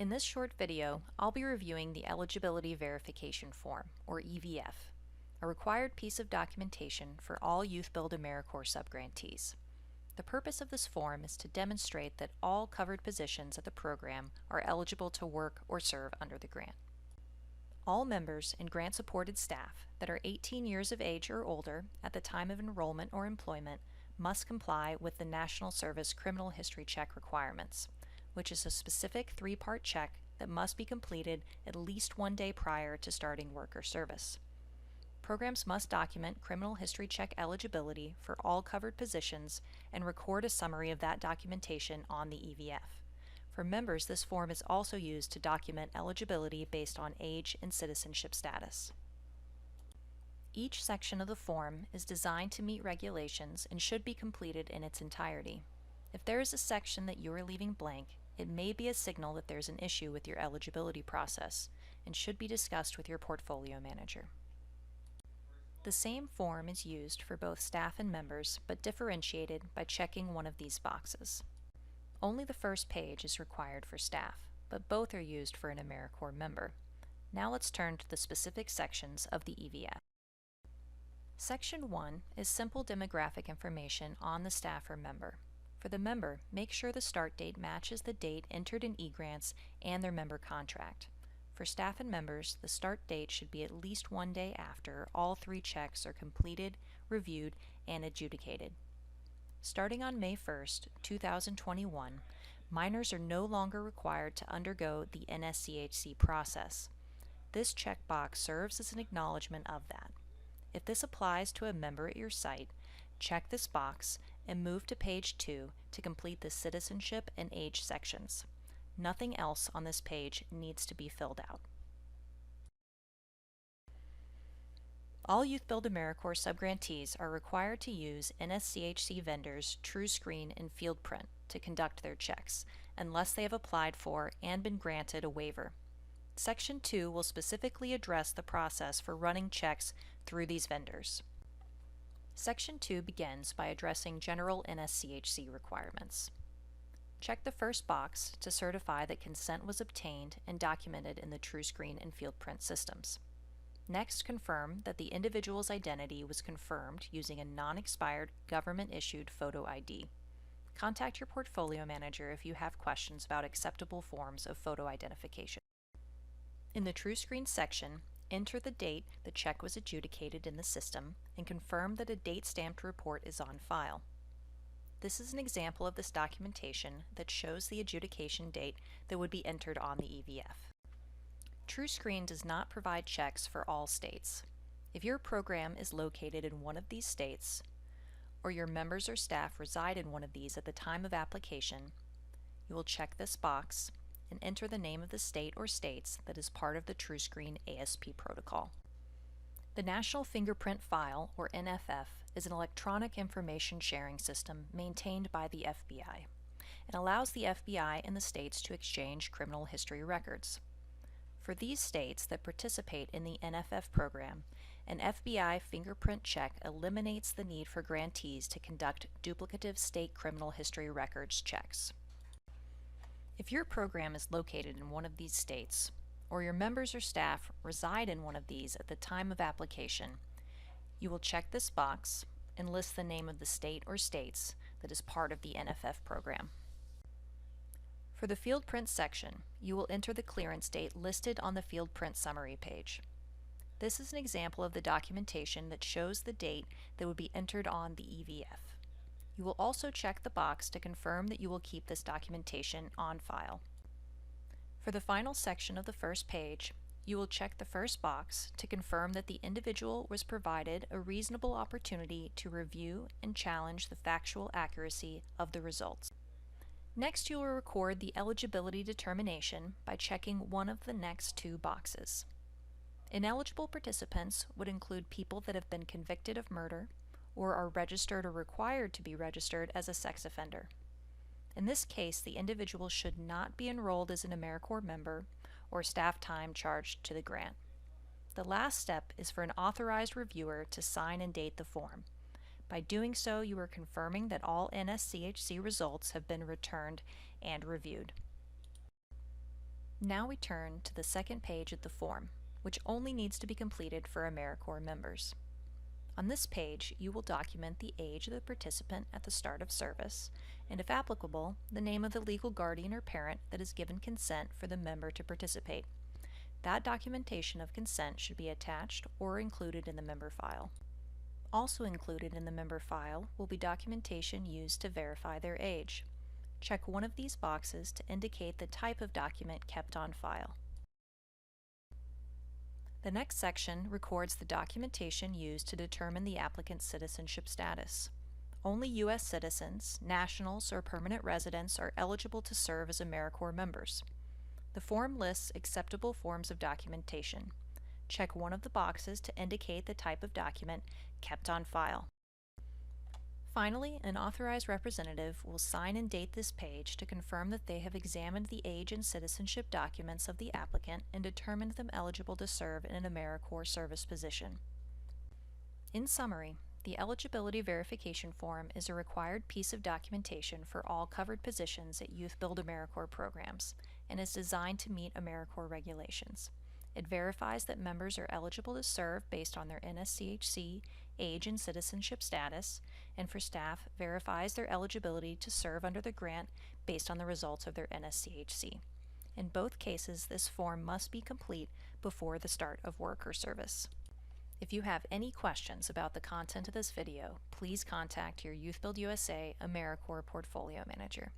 In this short video, I'll be reviewing the Eligibility Verification Form, or EVF, a required piece of documentation for all YouthBuild AmeriCorps subgrantees. The purpose of this form is to demonstrate that all covered positions of the program are eligible to work or serve under the grant. All members and grant-supported staff that are 18 years of age or older at the time of enrollment or employment must comply with the National Service Criminal History Check requirements, which is a specific three-part check that must be completed at least 1 day prior to starting work or service. Programs must document criminal history check eligibility for all covered positions and record a summary of that documentation on the EVF. For members, this form is also used to document eligibility based on age and citizenship status. Each section of the form is designed to meet regulations and should be completed in its entirety. If there is a section that you are leaving blank, it may be a signal that there's an issue with your eligibility process and should be discussed with your portfolio manager. The same form is used for both staff and members, but differentiated by checking one of these boxes. Only the first page is required for staff, but both are used for an AmeriCorps member. Now let's turn to the specific sections of the EVF. Section 1 is simple demographic information on the staff or member. For the member, make sure the start date matches the date entered in eGrants and their member contract. For staff and members, the start date should be at least 1 day after all 3 checks are completed, reviewed, and adjudicated. Starting on May 1st, 2021, minors are no longer required to undergo the NSCHC process. This checkbox serves as an acknowledgement of that. If this applies to a member at your site, check this box and move to page 2 to complete the citizenship and age sections. Nothing else on this page needs to be filled out. All YouthBuild AmeriCorps subgrantees are required to use NSCHC vendors TrueScreen and Fingerprint to conduct their checks, unless they have applied for and been granted a waiver. Section 2 will specifically address the process for running checks through these vendors. Section 2 begins by addressing general NSCHC requirements. Check the first box to certify that consent was obtained and documented in the TrueScreen and Fingerprint systems. Next, confirm that the individual's identity was confirmed using a non-expired government-issued photo ID. Contact your portfolio manager if you have questions about acceptable forms of photo identification. In the TrueScreen section, enter the date the check was adjudicated in the system and confirm that a date-stamped report is on file. This is an example of this documentation that shows the adjudication date that would be entered on the EVF. TrueScreen does not provide checks for all states. If your program is located in one of these states, or your members or staff reside in one of these at the time of application, you will check this box and enter the name of the state or states that is part of the TrueScreen ASP protocol. The National Fingerprint File, or NFF, is an electronic information sharing system maintained by the FBI and allows the FBI and the states to exchange criminal history records. For these states that participate in the NFF program, an FBI fingerprint check eliminates the need for grantees to conduct duplicative state criminal history records checks. If your program is located in one of these states, or your members or staff reside in one of these at the time of application, you will check this box and list the name of the state or states that is part of the NFF program. For the Fingerprint section, you will enter the clearance date listed on the Fingerprint summary page. This is an example of the documentation that shows the date that would be entered on the EVF. You will also check the box to confirm that you will keep this documentation on file. For the final section of the first page, you will check the first box to confirm that the individual was provided a reasonable opportunity to review and challenge the factual accuracy of the results. Next, you will record the eligibility determination by checking one of the next 2 boxes. Ineligible participants would include people that have been convicted of murder or are registered or required to be registered as a sex offender. In this case, the individual should not be enrolled as an AmeriCorps member or staff time charged to the grant. The last step is for an authorized reviewer to sign and date the form. By doing so, you are confirming that all NSCHC results have been returned and reviewed. Now we turn to the second page of the form, which only needs to be completed for AmeriCorps members. On this page, you will document the age of the participant at the start of service, and if applicable, the name of the legal guardian or parent that has given consent for the member to participate. That documentation of consent should be attached or included in the member file. Also included in the member file will be documentation used to verify their age. Check one of these boxes to indicate the type of document kept on file. The next section records the documentation used to determine the applicant's citizenship status. Only U.S. citizens, nationals, or permanent residents are eligible to serve as AmeriCorps members. The form lists acceptable forms of documentation. Check one of the boxes to indicate the type of document kept on file. Finally, an authorized representative will sign and date this page to confirm that they have examined the age and citizenship documents of the applicant and determined them eligible to serve in an AmeriCorps service position. In summary, the Eligibility Verification Form is a required piece of documentation for all covered positions at YouthBuild AmeriCorps programs and is designed to meet AmeriCorps regulations. It verifies that members are eligible to serve based on their NSCHC, age, and citizenship status, and for staff, verifies their eligibility to serve under the grant based on the results of their NSCHC. In both cases, this form must be complete before the start of work or service. If you have any questions about the content of this video, please contact your YouthBuild USA AmeriCorps Portfolio Manager.